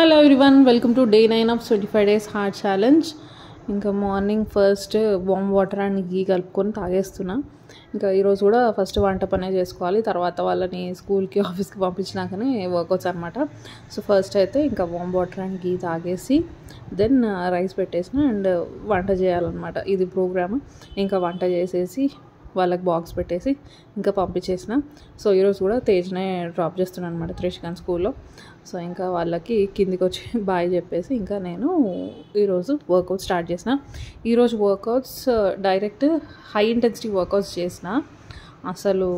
Hello everyone, welcome to day 9 of 25 days heart challenge. ఇంకా morning first warm water and ghee కలుపుకొని తాగేస్తున్నా. ఇంకా ఈరోజు కూడా ఫస్ట్ వంట పనే చేసుకోవాలి, తర్వాత వాళ్ళని స్కూల్కి ఆఫీస్కి పంపించినాకనే వర్కౌట్స్ అనమాట. సో ఫస్ట్ అయితే ఇంకా వామ్ వాటర్ అండ్ గీ తాగేసి దెన్ రైస్ పెట్టేసిన అండ్ వంట చేయాలన్నమాట. ఇది ప్రోగ్రామ్. ఇంకా వంట చేసేసి వాళ్ళకి బాక్స్ పెట్టేసి ఇంకా పంపించేసిన. సో ఈరోజు కూడా తేజ్నే డ్రాప్ చేస్తున్నాను అనమాట త్రిషికాన్ స్కూల్లో. సో ఇంకా వాళ్ళకి కిందికి వచ్చి బాయ్ చెప్పేసి ఇంకా నేను ఈరోజు వర్కౌట్ స్టార్ట్ చేసిన. ఈరోజు workouts direct high intensity workouts చేసిన. అసలు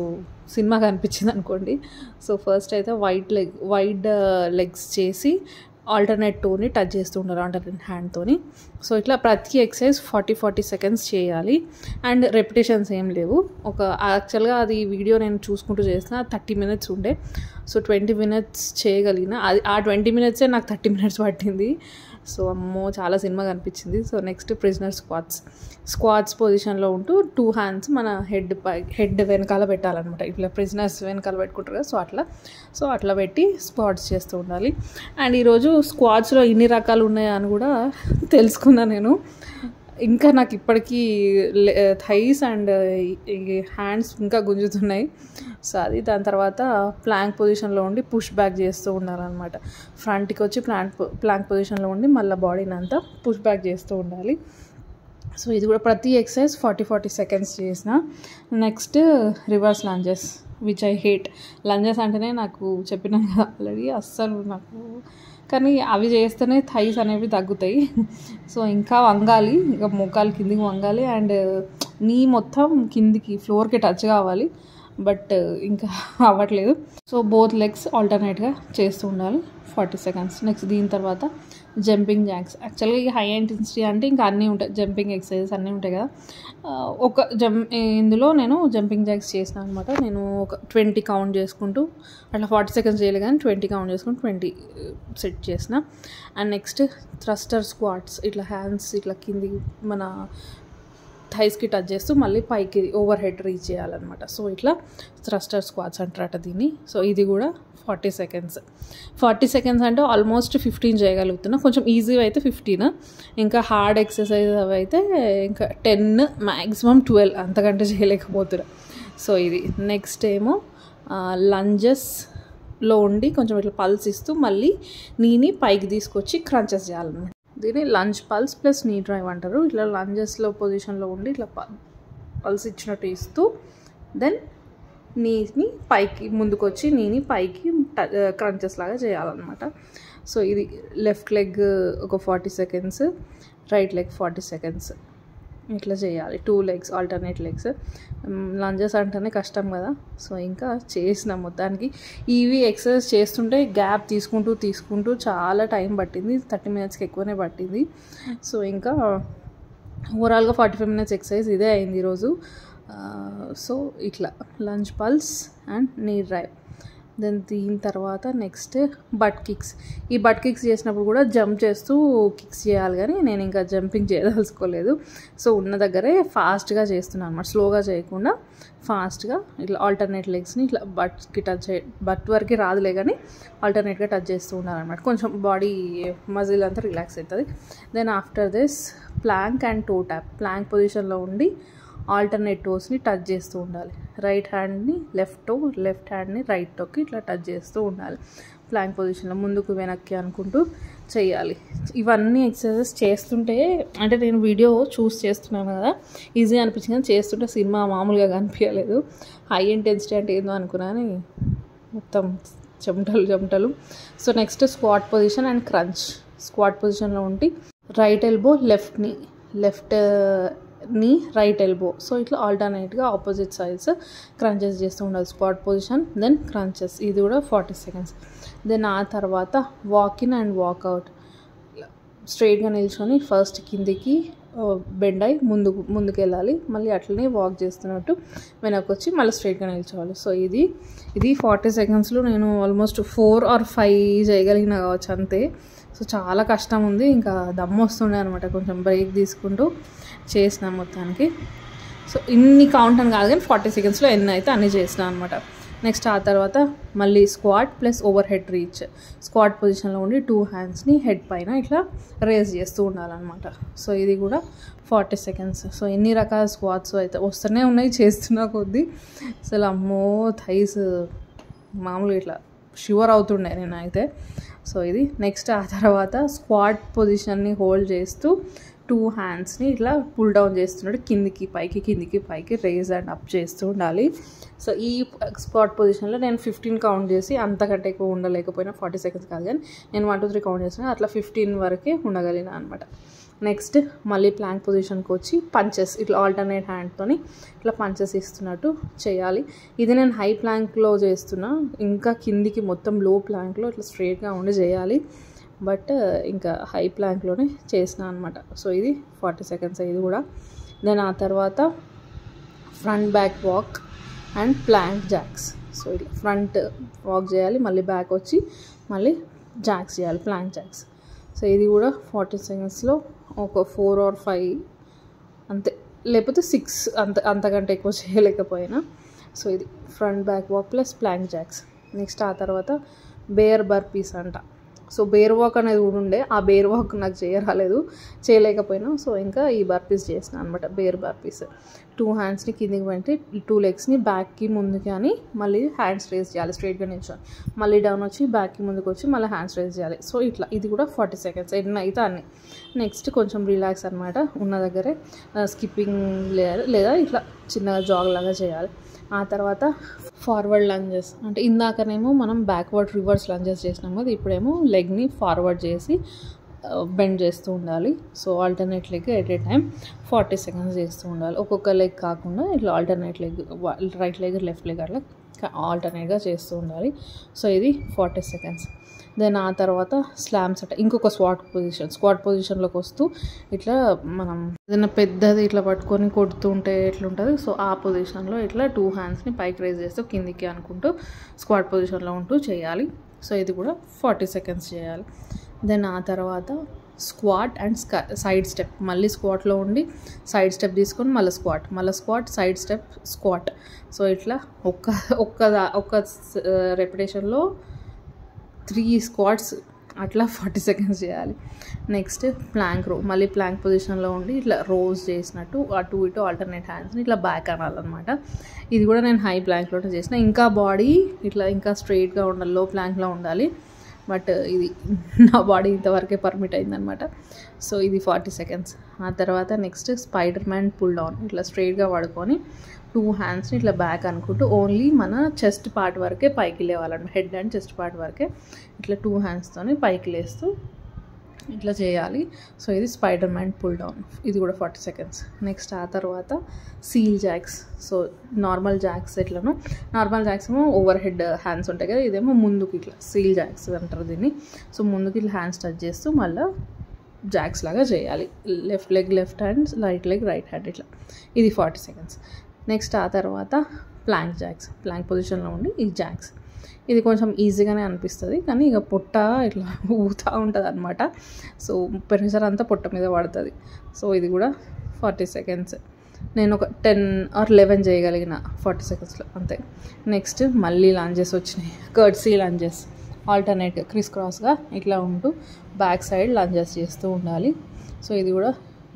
సినిమా కనిపించింది అనుకోండి. సో ఫస్ట్ అయితే వైడ్ లెగ్స్ చేసి ఆల్టర్నేట్ టోని టచ్ చేస్తూ ఉండాలి, ఆల్టర్నేట్ హ్యాండ్తోని. సో ఇట్లా ప్రతి ఎక్సర్సైజ్ 40 seconds చేయాలి అండ్ రెపిటేషన్స్ ఏం లేవు. యాక్చువల్గా అది వీడియో నేను చూసుకుంటూ చేసిన 30 minutes ఉండే. సో 20 minutes చేయగలిగిన. ఆ 20 minutes నాకు 30 minutes పట్టింది. సో అమ్మో చాలా సినిమా కనిపించింది. సో నెక్స్ట్ ప్రిజనర్ స్క్వాట్స్ పొజిషన్లో ఉంటూ 2 hands మన హెడ్ వెనకాల పెట్టాలన్నమాట. ఇట్లా ప్రిజనర్స్ వెనకాల పెట్టుకుంటారు కదా, సో అట్లా పెట్టి స్క్వాట్స్ చేస్తూ ఉండాలి. అండ్ ఈరోజు స్క్వాట్స్లో ఇన్ని రకాలు ఉన్నాయా అని కూడా తెలుసుకున్నా నేను. ఇంకా నాకు ఇప్పటికీ థైస్ అండ్ హ్యాండ్స్ ఇంకా గుంజుతున్నాయి. సో అది దాని తర్వాత ప్లాంక్ పొజిషన్లో ఉండి పుష్ బ్యాక్ చేస్తూ ఉండాలన్నమాట. ఫ్రంట్కి వచ్చి ప్లాంక్ పొజిషన్లో ఉండి మళ్ళీ బాడీని అంతా పుష్ బ్యాక్ చేస్తూ ఉండాలి. సో ఇది కూడా ప్రతి ఎక్సర్సైజ్ 40 seconds చేసిన. Next reverse lunges, which I hate. Lunges అంటేనే నాకు చెప్పినాను కదా ఆల్రెడీ, అస్సలు నాకు. కానీ అవి చేస్తేనే థైస్ అనేవి తగ్గుతాయి. సో ఇంకా వంగాలి, ఇంకా మోకాలు కిందికి వంగాలి అండ్ నీ మొత్తం కిందికి ఫ్లోర్కి టచ్ కావాలి. బట్ ఇంకా అవ్వట్లేదు. సో బోత్ లెగ్స్ ఆల్టర్నేట్గా చేస్తూ ఉండాలి 40 seconds. నెక్స్ట్ దీని తర్వాత జంపింగ్ జాక్స్. యాక్చువల్గా ఈ హై ఇంటెన్సిటీ అంటే ఇంకా అన్నీ ఉంటాయి, జంపింగ్ ఎక్సర్సైజెస్ అన్నీ ఉంటాయి కదా. ఇందులో నేను జంపింగ్ జాక్స్ చేసిన అనమాట. నేను ఒక 20 కౌంట్ చేసుకుంటూ అట్లా 40 seconds చేయలేదు, కానీ 20 కౌంట్ చేసుకుంటూ 20 సెట్ చేసిన. And next thruster squats. ఇట్లా హ్యాండ్స్ ఇట్లా కింది మన థైస్కి టచ్ చేస్తూ మళ్ళీ పైకి ఓవర్ హెడ్ రీచ్ చేయాలన్నమాట. సో ఇట్లా థ్రస్టర్ స్క్వాట్స్ అంటారట దీన్ని. సో ఇది కూడా 40 seconds. 40 seconds అంటే ఆల్మోస్ట్ 15 చేయగలుగుతున్నా. కొంచెం ఈజీ అయితే 15, ఇంకా హార్డ్ ఎక్సర్సైజ్ అవి అయితే ఇంకా 10, మ్యాక్సిమం 12, అంతకంటే చేయలేకపోతున్నా. సో ఇది నెక్స్ట్ ఏమో లంజెస్లో ఉండి కొంచెం ఇట్లా పల్స్ ఇస్తూ మళ్ళీ నీని పైకి తీసుకొచ్చి క్రంచెస్ చేయాలన్నమాట. దీన్ని లంజ్ పల్స్ ప్లస్ నీ డ్రైవ్ అంటారు. ఇట్లా లంజెస్లో పొజిషన్లో ఉండి ఇట్లా పల్స్ ఇచ్చినట్టు ఇస్తూ దెన్ నీని పైకి ముందుకు వచ్చి నీని పైకి క్రంచెస్ లాగా చేయాలన్నమాట. సో ఇది లెఫ్ట్ లెగ్ ఒక 40 seconds, రైట్ లెగ్ 40 seconds ఇట్లా చేయాలి. 2 legs ఆల్టర్నేట్ లెగ్స్. లంజెస్ అంటేనే కష్టం కదా. సో ఇంకా చేసిన మొత్తానికి ఇవి ఎక్సర్సైజ్ చేస్తుంటే గ్యాప్ తీసుకుంటూ చాలా టైం పట్టింది, 30 minutesకి ఎక్కువనే పట్టింది. సో ఇంకా ఓవరాల్గా 45 minutes ఎక్సర్సైజ్ ఇదే అయింది ఈరోజు. సో ఇట్లా లంజ్ పల్స్ అండ్ నీ డ్రైవ్. దెన్ దీని తర్వాత నెక్స్ట్ బట్ కిక్స్. ఈ బట్ కిక్స్ చేసినప్పుడు కూడా జంప్ చేస్తూ కిక్స్ చేయాలి, కానీ నేను ఇంకా జంపింగ్ చేయదలుచుకోలేదు. సో ఉన్న దగ్గరే ఫాస్ట్గా చేస్తున్నాను అనమాట, స్లోగా చేయకుండా ఫాస్ట్గా ఇట్లా ఆల్టర్నేట్ లెగ్స్ని ఇట్లా బట్ వరకు రాదులే, కానీ ఆల్టర్నేట్గా టచ్ చేస్తూ ఉండాలన్నమాట. కొంచెం బాడీ మజిల్ అంతా రిలాక్స్ అవుతుంది. Then after this plank and toe tap. Plank పొజిషన్లో ఉండి ఆల్టర్నేట్ టోస్ని టచ్ చేస్తూ ఉండాలి. రైట్ హ్యాండ్ని లెఫ్ట్ టో, లెఫ్ట్ హ్యాండ్ని రైట్ టోకి ఇట్లా టచ్ చేస్తూ ఉండాలి. ప్లాంక్ పొజిషన్లో ముందుకు వెనక్కి అనుకుంటూ చేయాలి. ఇవన్నీ ఎక్సర్సైజెస్ చేస్తుంటే, అంటే నేను వీడియో చూసి చేస్తున్నాను కదా, ఈజీ అనిపించింది, కానీ చేస్తుంటే సినిమా మామూలుగా కనిపించలేదు. హై ఇంటెన్సిటీ అంటే ఏందో అనుకున్నాను, మొత్తం చెమటలు. So next squat position and crunch. Squat పొజిషన్లో ఉండి right elbow left knee right elbow. So ఇట్లా ఆల్టర్నేట్గా ఆపోజిట్ సైడ్స్ క్రంచెస్ చేస్తూ ఉండాలి. Squat position then crunches. ఇది కూడా 40 seconds. దెన్ ఆ తర్వాత వాక్ ఇన్ అండ్ వాక్అవుట్. స్ట్రైట్గా నిల్చొని ఫస్ట్ కిందికి బెండ్ అయి ముందుకు వెళ్ళాలి, మళ్ళీ అట్లనే వాక్ చేస్తున్నట్టు వెనక్కి వచ్చి మళ్ళీ స్ట్రైట్గా నిల్చోవాలి. సో ఇది 40 secondsలో నేను ఆల్మోస్ట్ 4 or 5 చేయగలిగిన కావచ్చు అంతే. సో చాలా కష్టం ఉంది, ఇంకా దమ్ము వస్తుండే అనమాట. కొంచెం బ్రేక్ తీసుకుంటూ చేసిన మొత్తానికి. సో ఇన్ని కౌంట్ అని కాదు, కానీ 40 secondsలో ఎన్ని అయితే అన్నీ చేసిన అనమాట. నెక్స్ట్ ఆ తర్వాత మళ్ళీ squat plus overhead reach. Squat పొజిషన్లో ఉండి 2 హ్యాండ్స్ని హెడ్ పైన ఇట్లా రేజ్ చేస్తూ ఉండాలన్నమాట. సో ఇది కూడా 40 సెకండ్స్. సో ఎన్ని రకాల స్క్వాట్స్ అయితే వస్తూనే ఉన్నాయి చేస్తున్నా కొద్దీ. అసలు అమ్మో థైస్ మామూలుగా ఇట్లా షివర్ అవుతుండే నేనైతే. సో ఇది నెక్స్ట్ ఆ తర్వాత స్క్వాట్ పొజిషన్ని హోల్డ్ చేస్తూ 2 హ్యాండ్స్ని ఇట్లా పుల్ డౌన్ చేస్తున్నాడు, కిందికి పైకి రేజ్ అండ్ అప్ చేస్తూ ఉండాలి. సో ఈ స్క్వాట్ పొజిషన్లో నేను 15 కౌంట్ చేసి, అంతకంటే ఎక్కువ ఉండలేకపోయినా 40 సెకండ్స్ కాదు కానీ నేను 1 2 3 కౌంట్ చేసిన అట్లా 15 వరకే ఉండగలిగిన అనమాట. నెక్స్ట్ మళ్ళీ ప్లాంక్ పొజిషన్కి వచ్చి పంచెస్ ఇట్లా ఆల్టర్నేట్ హ్యాండ్తోని ఇట్లా పంచెస్ ఇస్తున్నట్టు చేయాలి. ఇది నేను హై ప్లాంక్లో చేస్తున్నా, ఇంకా కిందికి మొత్తం లో ప్లాంక్లో ఇట్లా స్ట్రైట్గా ఉండి చేయాలి. బట్ ఇంకా హై ప్లాంక్లోనే చేసిన అనమాట. సో ఇది 40 సెకండ్స్ ఇది కూడా. దెన్ ఆ తర్వాత front back walk and plank jacks. So ఇట్లా ఫ్రంట్ వాక్ చేయాలి, మళ్ళీ బ్యాక్ వచ్చి మళ్ళీ జాక్స్ చేయాలి, ప్లాంక్ జాక్స్. సో ఇది కూడా 40 సెకండ్స్లో ఒక 4 or 5 అంతే, లేకపోతే 6 అంతకంటే ఎక్కువ చేయలేకపోయినా. సో ఇది front back walk plus plank jacks. Next ఆ తర్వాత బేర్ బర్పీస్ అంట. సో బేర్ వాక్ అనేది కూడా ఉండే, ఆ బేర్ వాక్ నాకు చేయలేకపోయినా. సో ఇంకా ఈ బర్పీస్ చేసిన అనమాట, బేర్ బర్పీస్. 2 హ్యాండ్స్ని కిందికి పెట్టి 2 లెగ్స్ని బ్యాక్కి ముందుకి అని మళ్ళీ హ్యాండ్స్ రేజ్ చేయాలి, స్ట్రైట్గా నిల్చొని మళ్ళీ డౌన్ వచ్చి బ్యాక్కి ముందుకు వచ్చి మళ్ళీ హ్యాండ్స్ రేజ్ చేయాలి. సో ఇట్లా ఇది కూడా 40 సెకండ్స్ ఎన్ని అయితే అన్ని. నెక్స్ట్ కొంచెం రిలాక్స్ అనమాట, ఉన్న దగ్గరే స్కిప్పింగ్ లేదా ఇట్లా చిన్నగా జాగ్ లాగా చేయాలి. ఆ తర్వాత ఫార్వర్డ్ లంజెస్ అంటే ఇందాకనేమో మనం బ్యాక్వర్డ్ రివర్స్ లంజెస్ చేసినాం కదా, ఇప్పుడేమో లెగ్ని ఫార్వర్డ్ చేసి బెండ్ చేస్తూ ఉండాలి. So alternate leg at a time 40 seconds చేస్తూ ఉండాలి. ఒక్కొక్క లెగ్ కాకుండా ఇట్లా alternate leg, right leg left leg అట్లా ఆల్టర్నేట్గా చేస్తూ ఉండాలి. సో ఇది 40 సెకండ్స్. దెన్ ఆ తర్వాత స్లామ్స్ అంటే ఇంకొక స్క్వాట్ పొజిషన్లోకి వస్తూ ఇట్లా మనం ఏదైనా పెద్దది ఇట్లా పట్టుకొని కొడుతూ ఉంటే ఎట్లుంటుంది. సో ఆ పొజిషన్లో ఇట్లా 2 హ్యాండ్స్ని పైకి రేజ్ చేస్తూ కిందికి అనుకుంటూ స్క్వాట్ పొజిషన్లో ఉంటూ చేయాలి. సో ఇది కూడా 40 సెకండ్స్ చేయాలి. దెన్ ఆ తర్వాత స్క్వాట్ అండ్ సైడ్ స్టెప్, మళ్ళీ స్క్వాట్లో ఉండి సైడ్ స్టెప్ తీసుకొని మళ్ళీ squat side step squat. So ఇట్లా ఒక్క రెపిటేషన్లో 3 స్క్వాట్స్ అట్లా 40 సెకండ్స్ చేయాలి. నెక్స్ట్ ప్లాంక్ మళ్ళీ ప్లాంక్ పొజిషన్లో ఉండి ఇట్లా రోజ్ చేసినట్టు అటు ఇటు ఆల్టర్నేట్ హ్యాండ్స్ని ఇట్లా బ్యాక్ అనాలన్నమాట. ఇది కూడా నేను హై ప్లాంక్లో చేసిన. ఇంకా బాడీ ఇట్లా ఇంకా స్ట్రైట్గా ఉండాలి, లో ప్లాంక్లో ఉండాలి. బట్ ఇది నా బాడీ ఇంతవరకే పర్మిట్ అయిందనమాట. సో ఇది 40 సెకండ్స్. ఆ తర్వాత next spider man pull down, ఇట్లా స్ట్రైట్గా పడుకొని 2 హ్యాండ్స్ని ఇట్లా బ్యాక్ అనుకుంటూ ఓన్లీ మన చెస్ట్ పార్ట్ వరకే పైకి లేవాలన్నమాట, హెడ్ అండ్ చెస్ట్ పార్ట్ వరకే ఇట్లా 2 హ్యాండ్స్తోని పైకి లేస్తూ ఇట్లా చేయాలి. సో ఇది స్పైడర్ మ్యాన్ పుల్ డౌన్, ఇది కూడా 40 సెకండ్స్. నెక్స్ట్ ఆ తర్వాత seal jacks. So normal jacks ఎట్లను, నార్మల్ జాక్స్ ఏమో ఓవర్ హెడ్ హ్యాండ్స్ ఉంటాయి కదా, ఇదేమో ముందుకు ఇట్లా సీల్ జాక్స్ అంటారు దీన్ని. సో ముందుకు ఇట్లా హ్యాండ్స్ టచ్ చేస్తూ మళ్ళీ జాక్స్ లాగా చేయాలి, left leg left hand, right leg right hand ఇట్లా. ఇది 40 సెకండ్స్. నెక్స్ట్ ఆ తర్వాత ప్లాంక్ జాక్స్, ప్లాంక్ పొజిషన్లో ఉండి ఈ జాక్స్. ఇది కొంచెం ఈజీగానే అనిపిస్తుంది కానీ ఇక పొట్ట ఇట్లా ఊగుతూ ఉంటుంది అనమాట. సో ప్రెషర్ అంతా పొట్ట మీద పడుతుంది. సో ఇది కూడా 40 సెకండ్స్. నేను ఒక 10 or 11 చేయగలిగిన 40 సెకండ్స్లో అంతే. నెక్స్ట్ మళ్ళీ లంజెస్ వచ్చినాయి, కర్ట్సీ లంజెస్, ఆల్టర్నేట్ క్రిస్ క్రాస్గా ఇట్లా ఉంటూ బ్యాక్ సైడ్ లంజెస్ చేస్తూ ఉండాలి. సో ఇది కూడా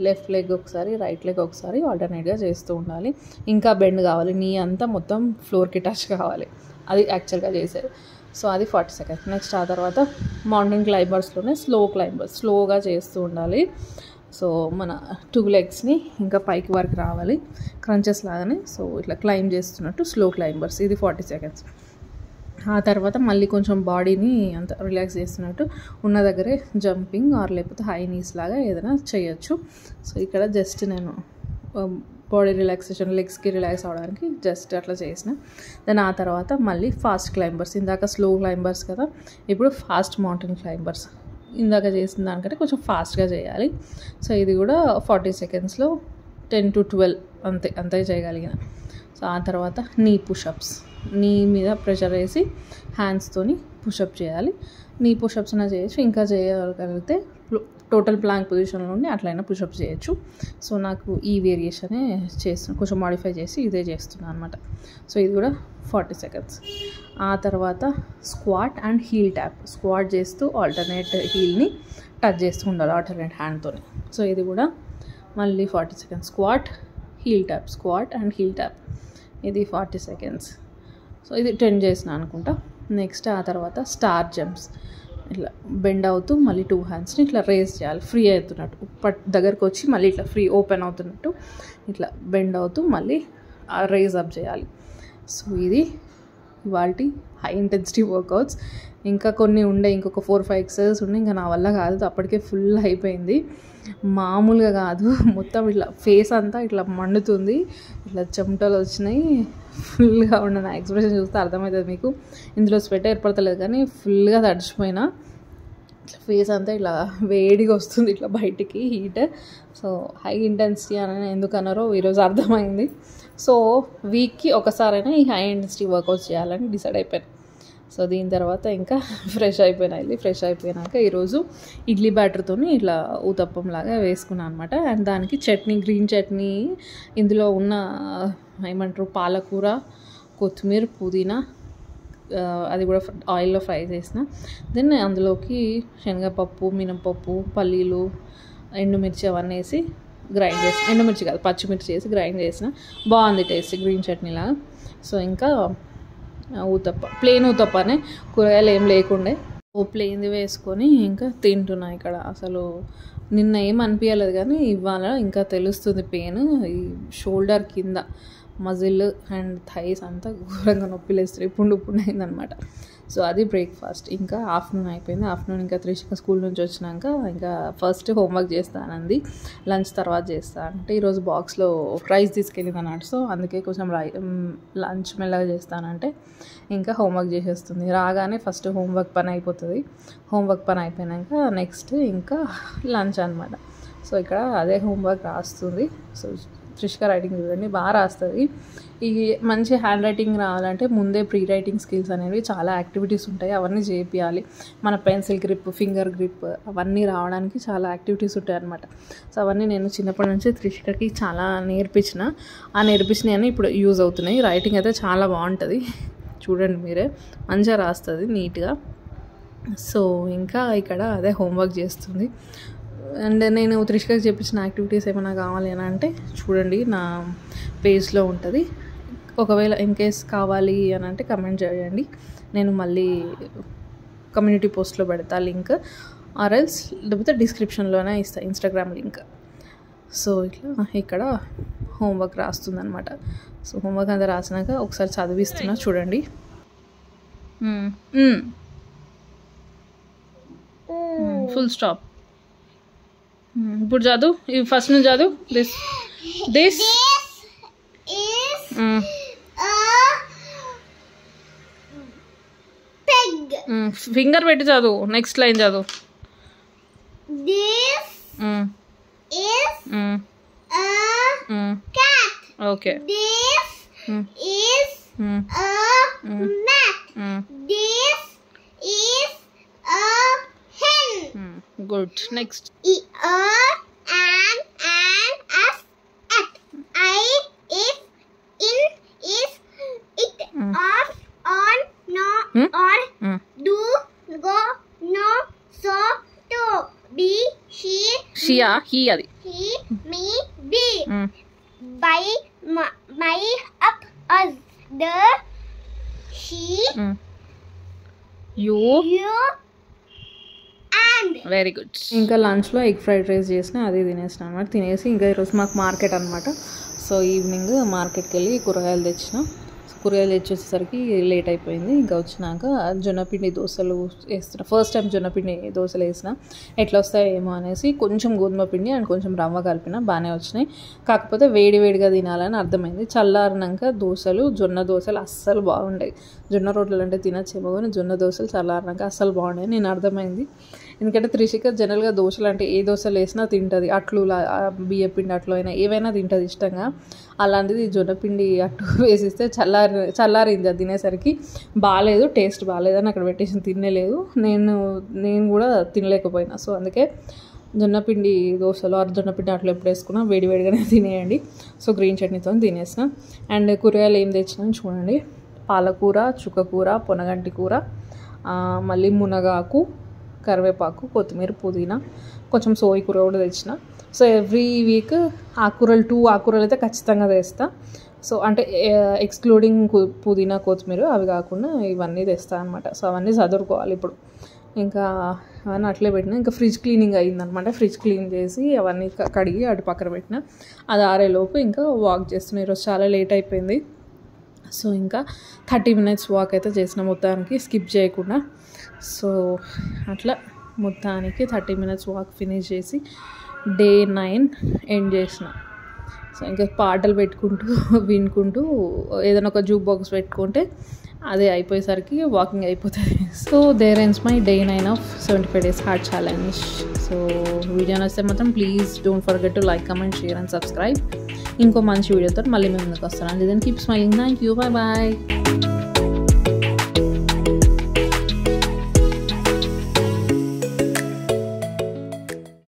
లెఫ్ట్ లెగ్ ఒకసారి రైట్ లెగ్ ఒకసారి ఆల్టర్నేట్గా చేస్తూ ఉండాలి. ఇంకా బెండ్ కావాలి, నీ అంతా మొత్తం ఫ్లోర్కి టచ్ కావాలి, అది యాక్చువల్గా చేసేది. సో అది 40 సెకండ్స్. నెక్స్ట్ ఆ తర్వాత మౌంటైన్ క్లైంబర్స్లోనే స్లోగా చేస్తూ ఉండాలి. సో మన 2 లెగ్స్ని ఇంకా పైకి వరకు రావాలి, క్రంచెస్ లాగానే. సో ఇట్లా క్లైంబ్ చేస్తున్నట్టు స్లో క్లైంబర్స్, ఇది 40 సెకండ్స్. ఆ తర్వాత మళ్ళీ కొంచెం బాడీని అంత రిలాక్స్ చేస్తున్నట్టు ఉన్న దగ్గరే జంపింగ్ ఆర్ లేకపోతే హై నీస్ లాగా ఏదైనా చేయొచ్చు. సో ఇక్కడ జస్ట్ నేను బాడీ రిలాక్సేషన్, లెగ్స్కి రిలాక్స్ అవ్వడానికి జస్ట్ అట్లా చేసిన. దెన్ ఆ తర్వాత మళ్ళీ ఫాస్ట్ క్లైంబర్స్, ఇందాక స్లో క్లైంబర్స్ కదా, ఇప్పుడు ఫాస్ట్ మౌంటైన్ క్లైంబర్స్. ఇందాక చేసిన దానికంటే కొంచెం ఫాస్ట్గా చేయాలి. సో ఇది కూడా 40 సెకండ్స్లో 10 to 12 అంతే చేయగలిగిన. సో ఆ తర్వాత నీ పుషప్స్, నీ మీద ప్రెషర్ వేసి హ్యాండ్స్తోని పుషప్ చేయాలి. నీ పుషప్స్ అయినా చేయొచ్చు, ఇంకా చేయగలిగితే టోటల్ ప్లాంక్ పొజిషన్లో ఉండి అట్లయినా పుషప్స్ చేయొచ్చు. సో నాకు ఈ వేరియేషనే చేస్తున్నాను, కొంచెం మాడిఫై చేసి ఇదే చేస్తున్నాను అనమాట. సో ఇది కూడా 40 సెకండ్స్. ఆ తర్వాత squat and heel tap. Squat చేస్తూ ఆల్టర్నేట్ హీల్ని టచ్ చేస్తూ ఉండాలి ఆల్టర్నేట్ హ్యాండ్తో. సో ఇది కూడా మళ్ళీ 40 seconds. Squat, heel tap, squat and heel tap, ఇది 40 సెకండ్స్. సో ఇది 10 చేసిన అనుకుంటా. నెక్స్ట్ ఆ తర్వాత స్టార్ జంప్స్. ఇట్లా బెండ్ అవుతూ మళ్ళీ 2 హ్యాండ్స్ని ఇట్లా రేస్ చేయాలి, ఫ్రీ అవుతున్నట్టు, దగ్గరకు వచ్చి మళ్ళీ ఇట్లా ఫ్రీ ఓపెన్ అవుతున్నట్టు ఇట్లా బెండ్ అవుతూ మళ్ళీ రేజ్ అప్ చేయాలి. సో ఇది ఇవాల్టి హై ఇంటెన్సిటీ వర్కౌట్స్. ఇంకా కొన్ని ఉండే, ఇంకొక 4-5 ఎక్సర్సైజెస్ ఉండే, ఇంకా నా వల్ల కాదు, అప్పటికే ఫుల్ అయిపోయింది. మామూలుగా కాదు, మొత్తం ఇట్లా ఫేస్ అంతా ఇట్లా మండుతుంది, ఇట్లా చెమటలు వచ్చినాయి, ఫుల్గా ఉన్న నా ఎక్స్ప్రెషన్ చూస్తే అర్థమవుతుంది మీకు. ఇందులో స్వెట్ ఏర్పడతలేదు కానీ ఫుల్గా తడిచిపోయినా, ఇట్లా ఫేస్ అంతా ఇట్లా వేడిగా వస్తుంది ఇట్లా బయటికి హీట్. సో హై ఇంటెన్సిటీ అని ఎందుకన్నారో ఈరోజు అర్థమైంది. సో వీక్కి ఒకసారైనా ఈ హై ఇంటెన్సిటీ వర్కౌట్స్ చేయాలని డిసైడ్ అయిపోయాను. సో దీని తర్వాత ఇంకా ఫ్రెష్ అయిపోయినాక ఈరోజు ఇడ్లీ బ్యాటర్తో ఇట్లా ఊతప్పం లాగా వేసుకున్నాను అనమాట. అండ్ దానికి చట్నీ, గ్రీన్ చట్నీ, ఇందులో ఉన్న ఏమంటారు పాలకూర, కొత్తిమీర, పుదీనా, అది కూడా ఆయిల్లో ఫ్రై చేసిన. దెన్ అందులోకి శనగపప్పు, మినపప్పు, పల్లీలు, ఎండుమిర్చి అవన్నీ వేసి గ్రైండ్ చేసిన. ఎండుమిర్చి కాదు, పచ్చిమిర్చి వేసి గ్రైండ్ చేసిన. బాగుంది టేస్ట్, గ్రీన్ చట్నీలాగా. సో ఇంకా ఊతప్ప, ప్లెయిన్ ఊతప్పనే, కూరగాయలు ఏం లేకుండే, ప్లెయిన్ది వేసుకొని ఇంకా తింటున్నా ఇక్కడ. అసలు నిన్న ఏం అనిపించలేదు కానీ ఇవాళ ఇంకా తెలుస్తుంది పెయిన్. ఈ షోల్డర్ కింద మజిల్ అండ్ థైస్ అంతా ఘోరంగా నొప్పి లేస్తుంది, పుండు అయిందనమాట. సో అది బ్రేక్ఫాస్ట్. ఇంకా ఆఫ్టర్నూన్ అయిపోయింది. ఆఫ్టర్నూన్ ఇంకా త్రిషిక స్కూల్ నుంచి వచ్చినాక ఇంకా ఫస్ట్ హోంవర్క్ చేస్తానంది, లంచ్ తర్వాత చేస్తా అంటే ఈరోజు బాక్స్లో రైస్ తీసుకెళ్ళింది అన్నట్టు. సో అందుకే కొంచెం లంచ్ మెల్లగా చేస్తానంటే ఇంకా హోంవర్క్ చేసేస్తుంది. రాగానే ఫస్ట్ హోంవర్క్ పని అయిపోతుంది. హోంవర్క్ పని అయిపోయాక నెక్స్ట్ ఇంకా లంచ్ అనమాట. సో ఇక్కడ అదే హోంవర్క్ రాస్తుంది. సో త్రిషిక రైటింగ్ చూడండి బాగా రాస్తుంది. ఈ మంచి హ్యాండ్ రైటింగ్ రావాలంటే ముందే ప్రీ రైటింగ్ స్కిల్స్ అనేవి చాలా యాక్టివిటీస్ ఉంటాయి, అవన్నీ చేపియాలి. మన పెన్సిల్ గ్రిప్, ఫింగర్ గ్రిప్ అవన్నీ రావడానికి చాలా యాక్టివిటీస్ ఉంటాయి అనమాట. సో అవన్నీ నేను చిన్నప్పటి నుంచి త్రిషికకి చాలా నేర్పించినవి ఇప్పుడు యూజ్ అవుతున్నాయి. రైటింగ్ అయితే చాలా బాగుంటుంది, చూడండి మీరే, మంచిగా రాస్తుంది నీట్గా. సో ఇంకా ఇక్కడ అదే హోంవర్క్ చేస్తుంది. అండ్ నేను త్రిషికకి చెప్పించిన యాక్టివిటీస్ ఏమైనా కావాలి అని అంటే చూడండి నా పేజ్లో ఉంటుంది. ఒకవేళ ఇన్ కేస్ కావాలి అని అంటే కమెంట్ చేయండి, నేను మళ్ళీ కమ్యూనిటీ పోస్ట్లో పెడతా లింక్, ఆర్ఎల్స్ లేకపోతే డిస్క్రిప్షన్లోనే ఇస్తా ఇన్స్టాగ్రామ్ లింక్. సో ఇట్లా ఇక్కడ హోంవర్క్ రాస్తుందనమాట. సో హోంవర్క్ అంతా రాసినాక ఒకసారి చదివిస్తున్నా చూడండి. Full stop. ఇప్పుడు చదువు, ఫస్ట్ నుంచి చదువు. దిస్ ఫింగర్ పెట్టి చదువు, నెక్స్ట్ లైన్ చదువు. Okay. Good. Next. Off, on, no, or, do, go, no, so, to, be, she, he adi. He, me, we. By, my, up, us, the, she, you, and. Very good. ఇంకా లంచ్లో egg fried rice చేసిన, అది తినేసిన అనమాట. తినేసి ఇంకా ఈరోజు మాకు మార్కెట్ అనమాట. సో ఈవినింగ్ మార్కెట్కి వెళ్ళి కూరగాయలు తెచ్చేసరికి లేట్ అయిపోయింది. ఇంకా వచ్చినాక జొన్నపిండి దోశలు వేస్తున్నా. ఫస్ట్ టైం జొన్నపిండి దోశలు వేసిన, ఎట్లా వస్తాయో ఏమో అనేసి కొంచెం గోధుమ పిండి అండ్ కొంచెం రవ్వ కలిపిన, బాగానే వచ్చినాయి. కాకపోతే వేడిగా తినాలని అర్థమైంది. చల్లారినాక జొన్న దోశలు అస్సలు బాగుండేవి. జొన్న రొట్టెలు అంటే తినచ్చేమో కానీ జొన్న దోశలు చల్లారినాక అస్సలు బాగుండేవి నేను అర్థమైంది. ఎందుకంటే త్రిషిక జనరల్గా దోశలు అంటే ఏ దోశలు వేసినా తింటుంది, అట్లు బియ్యపిండి అట్లు అయినా ఏవైనా తింటుంది ఇష్టంగా. అలాంటిది జొన్నపిండి అట్టు వేసిస్తే చల్లారింది. అది తినేసరికి బాగాలేదు, టేస్ట్ బాగాలేదని అక్కడ పెట్టేసి తినలేదు. నేను కూడా తినలేకపోయినా. సో అందుకే జొన్నపిండి దోశలు ఆరు జొన్నపిండి అట్లా ఎప్పుడు వేసుకున్నా వేడివేడిగానే తినేయండి. సో గ్రీన్ చట్నీతో తినేసిన. అండ్ కూరగాయలు ఏం తెచ్చినా చూడండి, పాలకూర, చుక్కకూర, పొనగంటి కూర, మళ్ళీ మునగాకు, కరివేపాకు, కొత్తిమీర, పుదీనా, కొంచెం సోయి కూర కూడా తెచ్చిన. సో ఎవ్రీ వీక్ ఆకుకూరలు 2 ఆకుకూరలు అయితే ఖచ్చితంగా తెస్తా. సో అంటే ఎక్స్క్లూడింగ్ పుదీనా, కొత్తిమీర అవి కాకుండా ఇవన్నీ తెస్తా అనమాట. సో అవన్నీ చదువుకోవాలి ఇప్పుడు. ఇంకా అవన్నీ అట్లే పెట్టిన. ఇంకా ఫ్రిడ్జ్ క్లీనింగ్ అయ్యిందనమాట. ఫ్రిడ్జ్ క్లీన్ చేసి అవన్నీ కడిగి అటు పక్కన పెట్టిన. అది ఆరేలోపు ఇంకా వాక్ చేస్తున్నా. ఈరోజు చాలా లేట్ అయిపోయింది. సో ఇంకా 30 minutes వాక్ అయితే చేసిన మొత్తానికి, స్కిప్ చేయకుండా. సో అట్లా మొత్తానికి 30 minutes వాక్ ఫినిష్ చేసి డే 9 ఎండ్ చేసిన. సో ఇంకా పాటలు పెట్టుకుంటూ వినుకుంటూ ఏదైనా ఒక జూక్ బాక్స్ పెట్టుకుంటే అదే అయిపోయేసరికి వాకింగ్ అయిపోతుంది. So there ends my day 9 of 75 days heart challenge. So video నచ్చితే మాత్రం please don't forget to like, comment, share and subscribe. ఇంకో మంచి వీడియోతో మళ్ళీ మేము ముందుకు వస్తాను. And then keep smiling. Thank you. Bye bye.